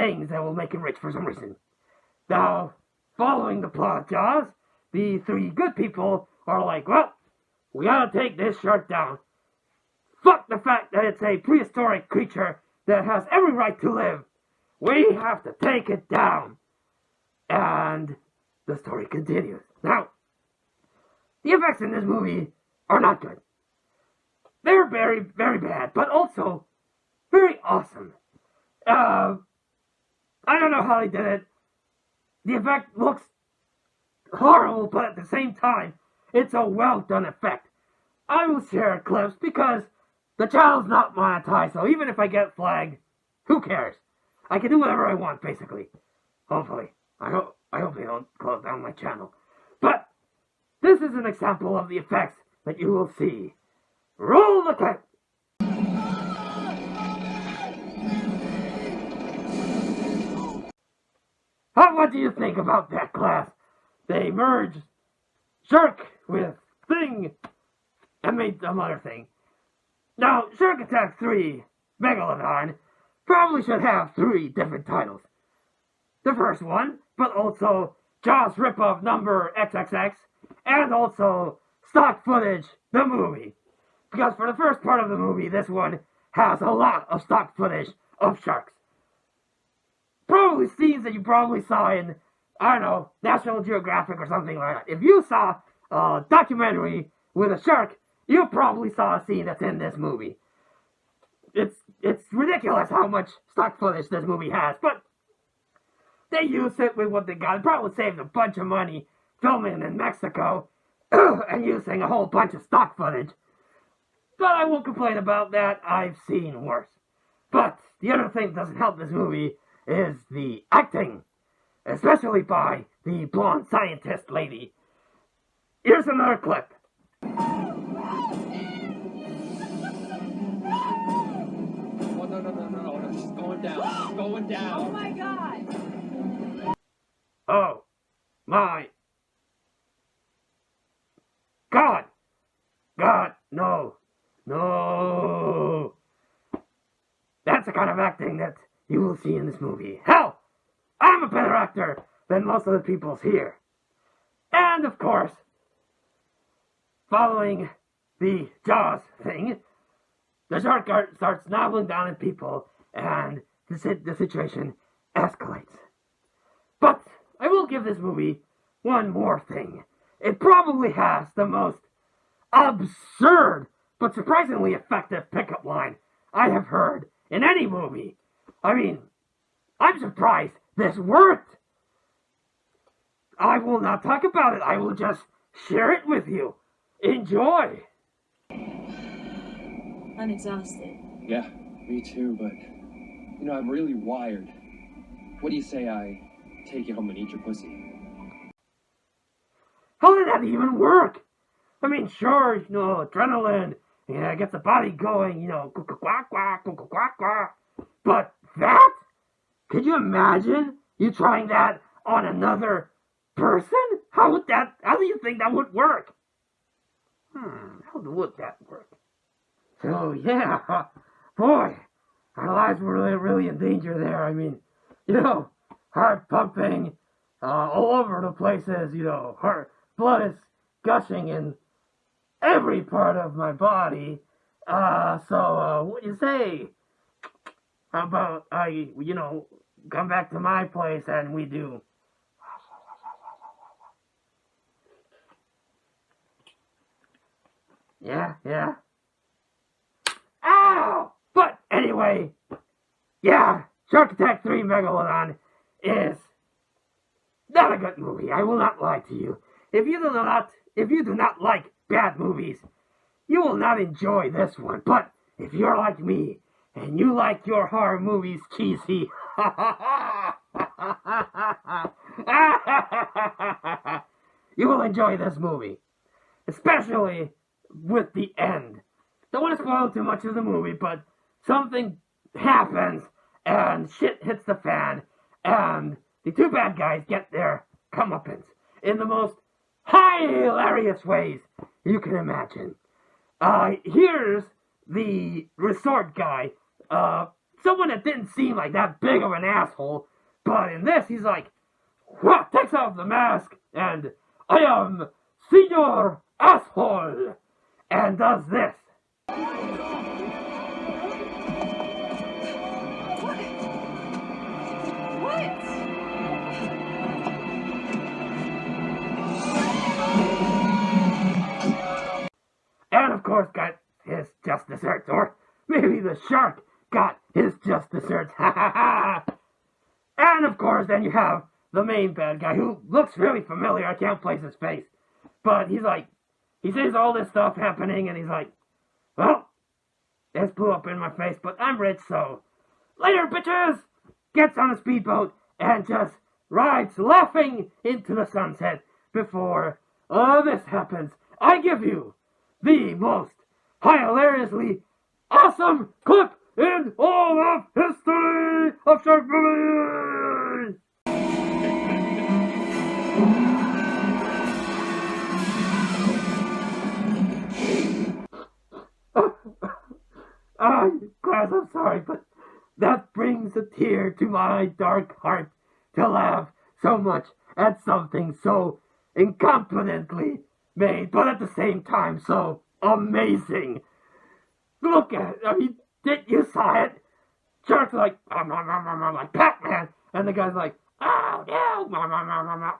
things that will make him rich for some reason. Now, following the plot of Jaws, the three good people are like, well, we gotta take this shark down. Fuck the fact that it's a prehistoric creature that has every right to live. We have to take it down. And the story continues. Now, the effects in this movie are not good. They're very, very bad, but also very awesome. I don't know how they did it. The effect looks horrible, but at the same time, it's a well-done effect. I will share clips because the channel's not monetized, so even if I get flagged, who cares? I can do whatever I want, basically. Hopefully. I hope they don't close down my channel. But this is an example of the effects that you will see. Roll the clip! What do you think about that, class? They merged shark with thing and made some other thing. Now, Shark Attack 3 Megalodon probably should have 3 different titles. The first one, but also Jaws ripoff number XXX, and also stock footage, the movie. Because for the first part of the movie, this one has a lot of stock footage of sharks. Probably scenes that you probably saw in, I don't know, National Geographic or something like that. If you saw a documentary with a shark, you probably saw a scene that's in this movie. It's ridiculous how much stock footage this movie has, but they use it with what they got. It probably saved a bunch of money filming in Mexico and using a whole bunch of stock footage. But I won't complain about that. I've seen worse. But the other thing that doesn't help this movie is the acting, especially by the blonde scientist lady. Here's another clip. No, she's going down. She's going down. Oh my God. Oh my God. God, no. No. That's the kind of acting that you will see in this movie. Hell, I'm a better actor than most of the people's here. And of course, following the Jaws thing, the shark starts nobbling down at people, and the situation escalates. But I will give this movie one more thing. It probably has the most absurd but surprisingly effective pickup line I have heard in any movie. I mean, I'm surprised this worked. I will not talk about it. I will just share it with you. Enjoy. I'm exhausted. Yeah, me too, but, I'm really wired. What do you say I take you home and eat your pussy? How did that even work? I mean, sure, adrenaline, gets the body going, quack, quack, quack, quack, quack. But that? Could you imagine you trying that on another person? How do you think that would work? How would that work? So, yeah, boy, our lives were really, really in danger there. I mean, heart pumping all over the places, heart, blood is gushing in every part of my body. So, what do you say? How about come back to my place and we do. Yeah. Ow! But anyway, yeah, Shark Attack 3 Megalodon is not a good movie. I will not lie to you. If you do not like bad movies, you will not enjoy this one. But if you're like me and you like your horror movies cheesy, you will enjoy this movie, especially with the end. Don't want to spoil too much of the movie, but something happens and shit hits the fan, and the two bad guys get their comeuppance in the most hilarious ways you can imagine. Here's the resort guy someone that didn't seem like that big of an asshole. But in this, he's like, what? Takes off the mask, and I am Senior Asshole, and does this. And of course got his just desserts, or maybe the shark got his just desserts. Ha ha ha! And of course then you have the main bad guy who looks really familiar. I can't place his face. But he's like, he sees all this stuff happening and he's like, well, this blew up in my face, but I'm rich, so later, bitches! Gets on a speedboat and just rides laughing into the sunset before all this happens. I give you the most hilariously awesome clip in all of history of shark movies! Class, I'm sorry, but that brings a tear to my dark heart to laugh so much at something so incompetently made, but at the same time so amazing. Look at it. I mean, you saw it. Shark's like, like Pac-Man, and the guy's like, oh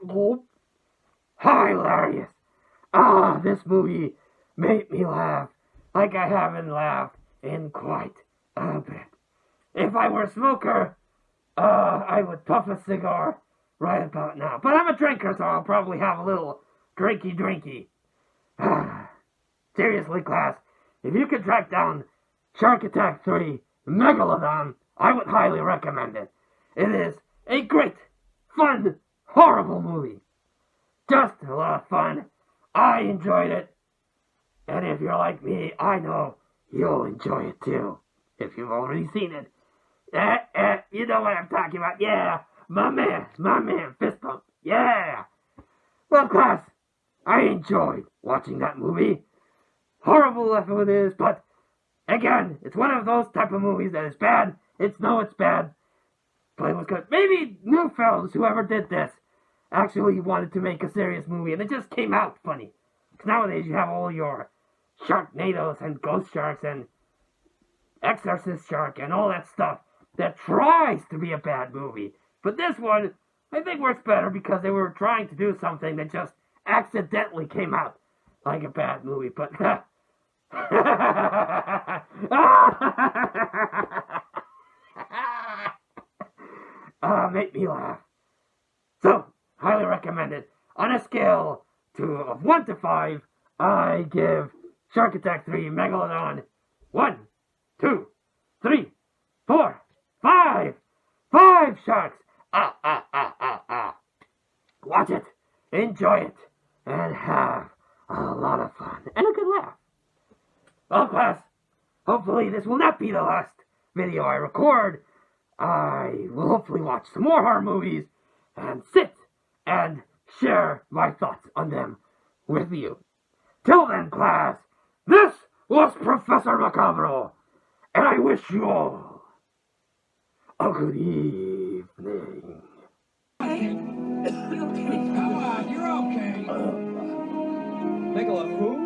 no, hilarious. This movie made me laugh like I haven't laughed in quite a bit. If I were a smoker, I would puff a cigar right about now. But I'm a drinker, so I'll probably have a little drinky. Seriously, class, if you could track down Shark Attack 3 Megalodon, I would highly recommend it. It is a great, fun, horrible movie. Just a lot of fun. I enjoyed it. And if you're like me, I know you'll enjoy it too. If you've already seen it. You know what I'm talking about. Yeah, my man, fist bump. Yeah. Well, class, I enjoyed watching that movie. Horrible as it is, but again, it's one of those type of movies that is bad. It's bad, but it was good. Maybe new films, whoever did this, actually wanted to make a serious movie, and it just came out funny. Because nowadays you have all your Sharknadoes and Ghost Sharks and Exorcist Shark and all that stuff that tries to be a bad movie. But this one, I think, works better because they were trying to do something that just accidentally came out like a bad movie. But make me laugh. So, highly recommend it. On a scale of 1 to 5, I give Shark Attack 3 Megalodon 1, 2, 3, 4, 5. 5 sharks. Watch it, enjoy it, and have a lot of fun and a good laugh. Well, class, hopefully this will not be the last video I record. I will hopefully watch some more horror movies and sit and share my thoughts on them with you. Till then, class, this was Professor Macabro, and I wish you all a good evening. Come on, you're okay. Nicola, who?